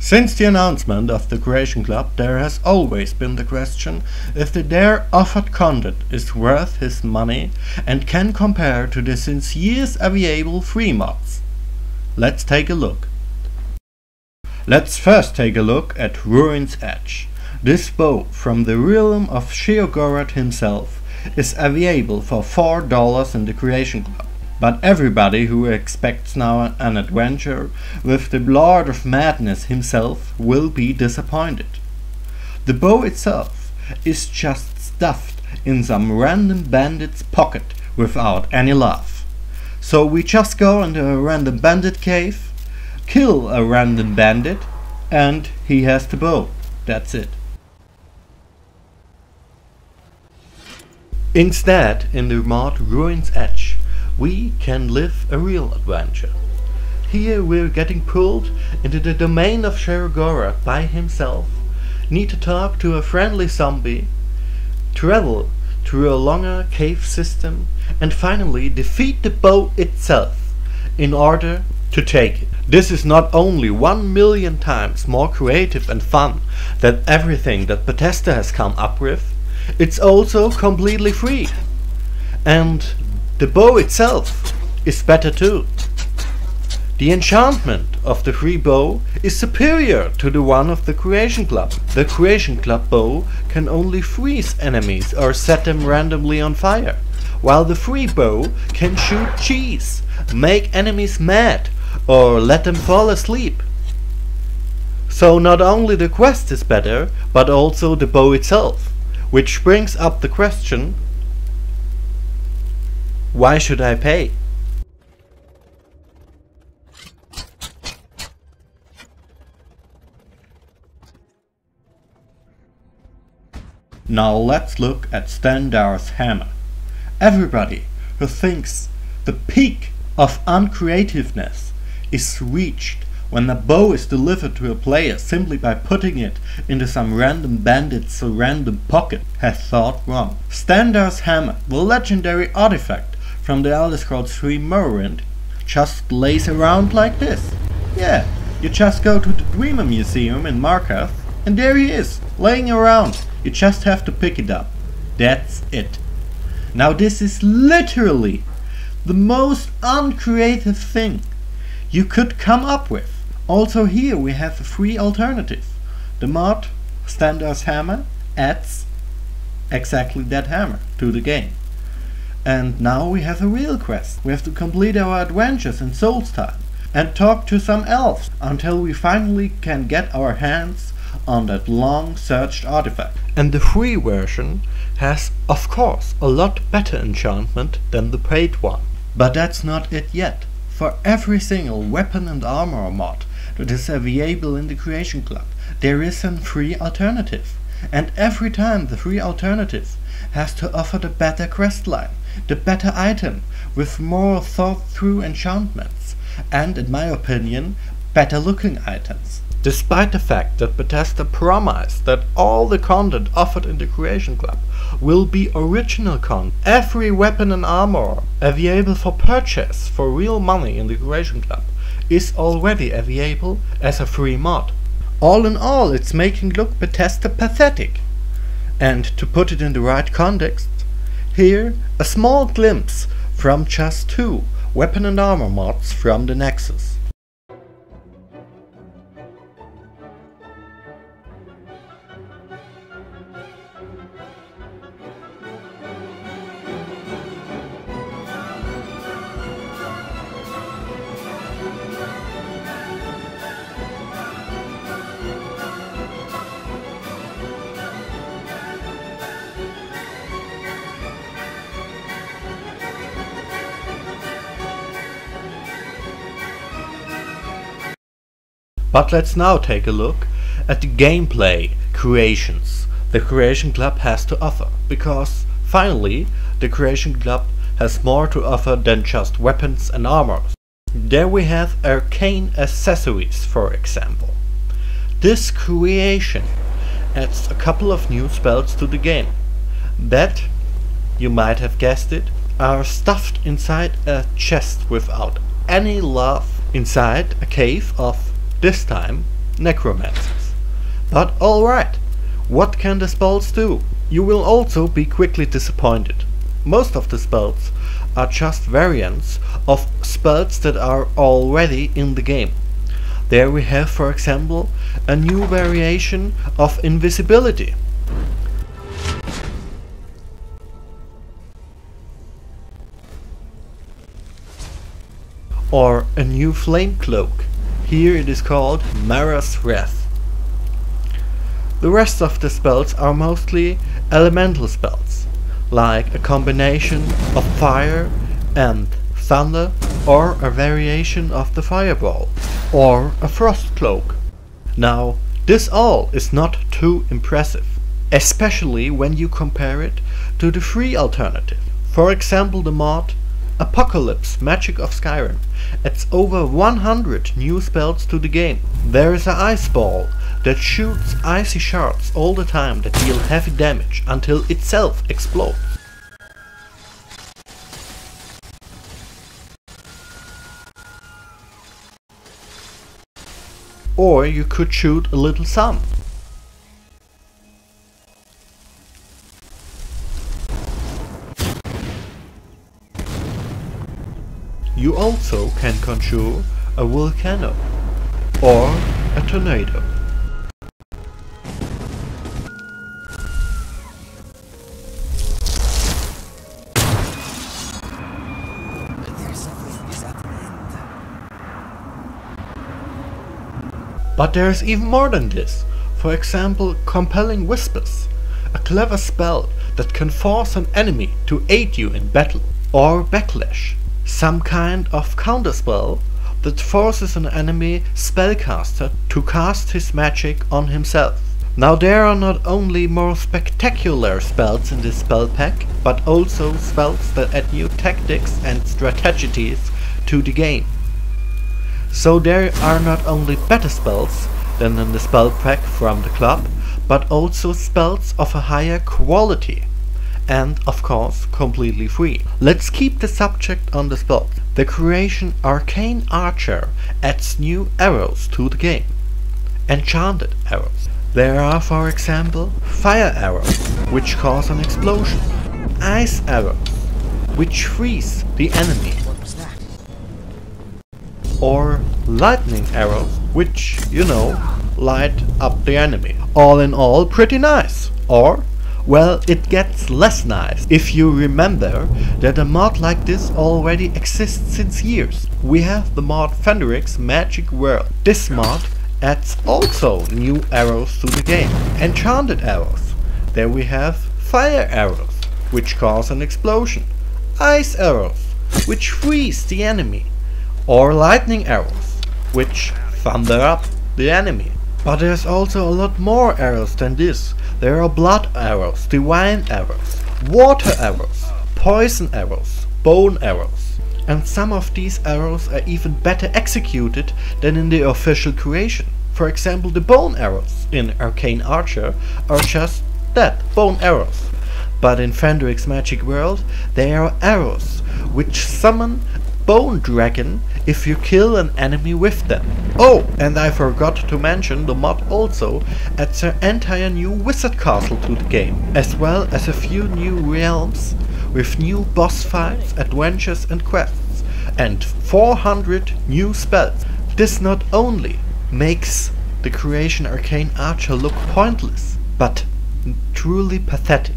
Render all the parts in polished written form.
Since the announcement of the Creation Club, there has always been the question if their offered content is worth his money and can compare to the since years available free mods. Let's take a look. Let's first take a look at Ruin's Edge. This bow from the realm of Sheogorath himself is available for $4 in the Creation Club. But everybody who expects now an adventure with the Lord of Madness himself will be disappointed. The bow itself is just stuffed in some random bandit's pocket without any love. So we just go into a random bandit cave, kill a random bandit, and he has the bow. That's it. Instead, in the mod Ruin's Edge, we can live a real adventure. Here we're getting pulled into the domain of Sheogorath by himself, need to talk to a friendly zombie, travel through a longer cave system, and finally defeat the bow itself in order to take it. This is not only 1,000,000 times more creative and fun than everything that Bethesda has come up with, it's also completely free. And the bow itself is better too. The enchantment of the free bow is superior to the one of the Creation Club. The Creation Club bow can only freeze enemies or set them randomly on fire, while the free bow can shoot cheese, make enemies mad, or let them fall asleep. So not only the quest is better, but also the bow itself, which brings up the question, why should I pay? Now let's look at Stendarr's hammer. Everybody who thinks the peak of uncreativeness is reached when a bow is delivered to a player simply by putting it into some random bandit's random pocket has thought wrong. Stendarr's hammer, the legendary artifact from the Elder Scrolls 3 Morrowind, just lays around like this. Yeah, you just go to the Bruma museum in Mart and there he is, laying around. You just have to pick it up. That's it. Now this is literally the most uncreative thing you could come up with. Also here we have a free alternative. The mod Stendarr's hammer adds exactly that hammer to the game. And now we have a real quest. We have to complete our adventures in Souls time and talk to some elves until we finally can get our hands on that long searched artifact. And the free version has of course a lot better enchantment than the paid one. But that's not it yet. For every single weapon and armor mod that is available in the Creation Club, there is a free alternative. And every time the free alternative has to offer the better questline, the better item, with more thought through enchantments, and in my opinion, better looking items. Despite the fact that Bethesda promised that all the content offered in the Creation Club will be original content, every weapon and armor available for purchase for real money in the Creation Club is already available as a free mod. All in all, it's making look Bethesda pathetic. And to put it in the right context, here a small glimpse from just 2 weapon and armor mods from the Nexus. But let's now take a look at the gameplay creations the Creation Club has to offer, because finally the Creation Club has more to offer than just weapons and armors. There we have Arcane Accessories, for example. This creation adds a couple of new spells to the game that, you might have guessed it, are stuffed inside a chest without any love inside a cave of, this time, necromancers. But alright, what can the spells do? You will also be quickly disappointed. Most of the spells are just variants of spells that are already in the game. There we have, for example, a new variation of invisibility. Or a new flame cloak. Here it is called Mara's Wrath. The rest of the spells are mostly elemental spells, like a combination of fire and thunder, or a variation of the fireball, or a frost cloak. Now, this all is not too impressive, especially when you compare it to the free alternative. For example, the Mart Apocalypse Magic of Skyrim adds over 100 new spells to the game. There is an ice ball that shoots icy shards all the time that deal heavy damage until itself explodes. Or you could shoot a little sun. You also can conjure a volcano or a tornado. But there's even more than this. For example, Compelling Whispers, a clever spell that can force an enemy to aid you in battle. Or Backlash, some kind of counterspell that forces an enemy spellcaster to cast his magic on himself. Now there are not only more spectacular spells in this spell pack, but also spells that add new tactics and strategies to the game. So there are not only better spells than in the spell pack from the club, but also spells of a higher quality. And of course completely free. Let's keep the subject on the spells. The creation Arcane Archer adds new arrows to the game. Enchanted arrows. There are, for example, fire arrows, which cause an explosion. Ice arrows, which freeze the enemy. Or lightning arrows, which, you know, light up the enemy. All in all, pretty nice. Or, well, it gets less nice if you remember that a mod like this already exists since years. We have the mod Phenderix Magic World. This mod adds also new arrows to the game. Enchanted arrows. There we have fire arrows, which cause an explosion. Ice arrows, which freeze the enemy. Or lightning arrows, which thunder up the enemy. But there's also a lot more arrows than this. There are blood arrows, divine arrows, water arrows, poison arrows, bone arrows. And some of these arrows are even better executed than in the official creation. For example, the bone arrows in Arcane Archer are just that, bone arrows. But in Phenderix Magic World, there are arrows which summon Bone Dragon if you kill an enemy with them. Oh, and I forgot to mention the mod also adds an entire new wizard castle to the game, as well as a few new realms with new boss fights, adventures and quests, and 400 new spells. This not only makes the creation Arcane Archer look pointless, but truly pathetic.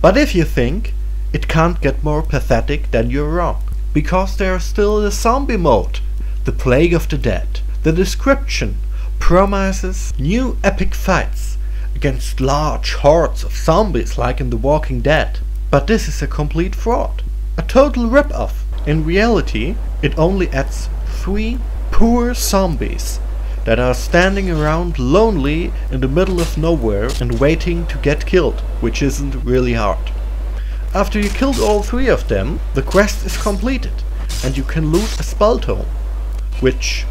But if you think it can't get more pathetic, then you're wrong. Because there's still the zombie mode, the Plague of the Dead. The description promises new epic fights against large hordes of zombies like in The Walking Dead. But this is a complete fraud. A total rip-off. In reality, it only adds 3 poor zombies that are standing around lonely in the middle of nowhere and waiting to get killed, which isn't really hard. After you killed all 3 of them, the quest is completed and you can loot a spell tome, which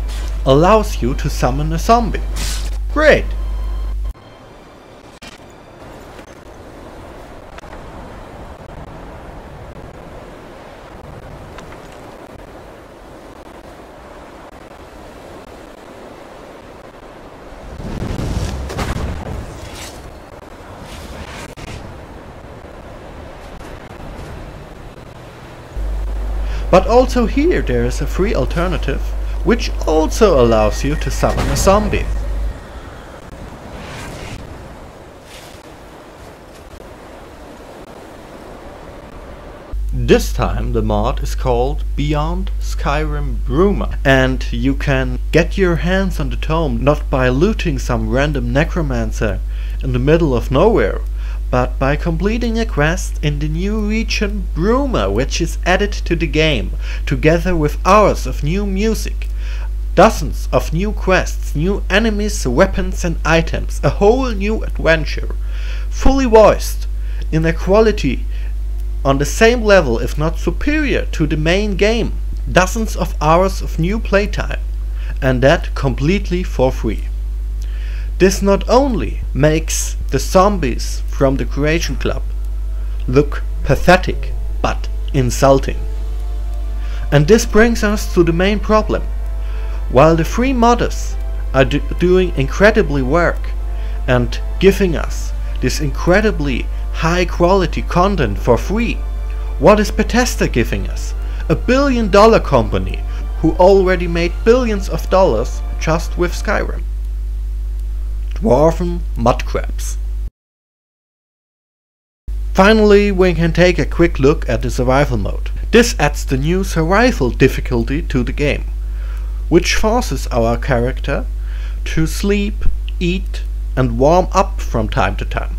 allows you to summon a zombie. Great! But also here there is a free alternative, which also allows you to summon a zombie. This time the mod is called Beyond Skyrim Bruma, and you can get your hands on the tome not by looting some random necromancer in the middle of nowhere, but by completing a quest in the new region Bruma, which is added to the game, together with hours of new music, dozens of new quests, new enemies, weapons and items, a whole new adventure, fully voiced in a quality on the same level if not superior to the main game, dozens of hours of new playtime, and that completely for free. This not only makes the zombies from the Creation Club look pathetic, but insulting. And this brings us to the main problem. While the free modders are doing incredibly work and giving us this incredibly high quality content for free, what is Bethesda giving us? A billion-dollar company who already made billions of dollars just with Skyrim. Dwarven mudcrabs. Finally, we can take a quick look at the survival mode. This adds the new survival difficulty to the game, which forces our character to sleep, eat and warm up from time to time.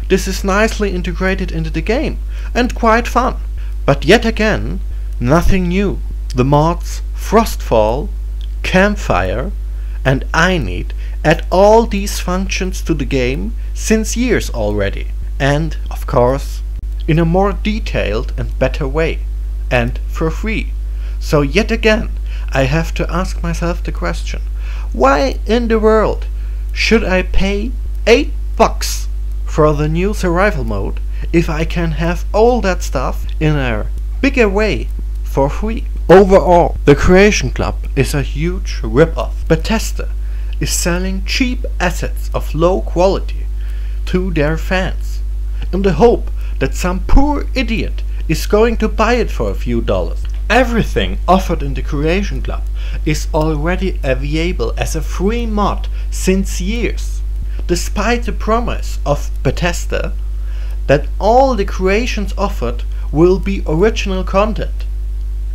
This is nicely integrated into the game and quite fun. But yet again, nothing new. The mods Frostfall, Campfire and iNeed add all these functions to the game since years already, and of course in a more detailed and better way, and for free. So yet again I have to ask myself the question, why in the world should I pay $8 for the new survival mode if I can have all that stuff in a bigger way for free? Overall, the Creation Club is a huge rip-off. Bethesda is selling cheap assets of low quality to their fans in the hope that some poor idiot is going to buy it for a few dollars. Everything offered in the Creation Club is already available as a free mod since years, despite the promise of Bethesda that all the creations offered will be original content.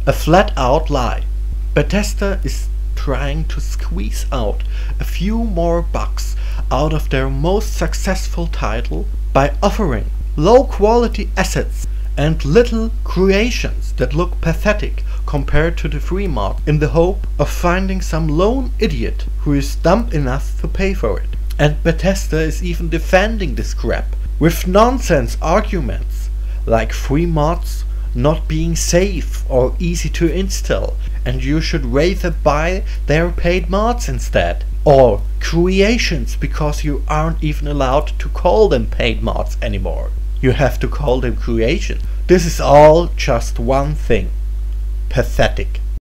A flat-out lie. Bethesda is trying to squeeze out a few more bucks out of their most successful title by offering low-quality assets and little creations that look pathetic compared to the free mod, in the hope of finding some lone idiot who is dumb enough to pay for it. And Bethesda is even defending this crap with nonsense arguments like free mods not being safe or easy to install, and you should rather buy their paid mods instead, or creations because you aren't even allowed to call them paid mods anymore. You have to call them creations. This is all just one thing: pathetic.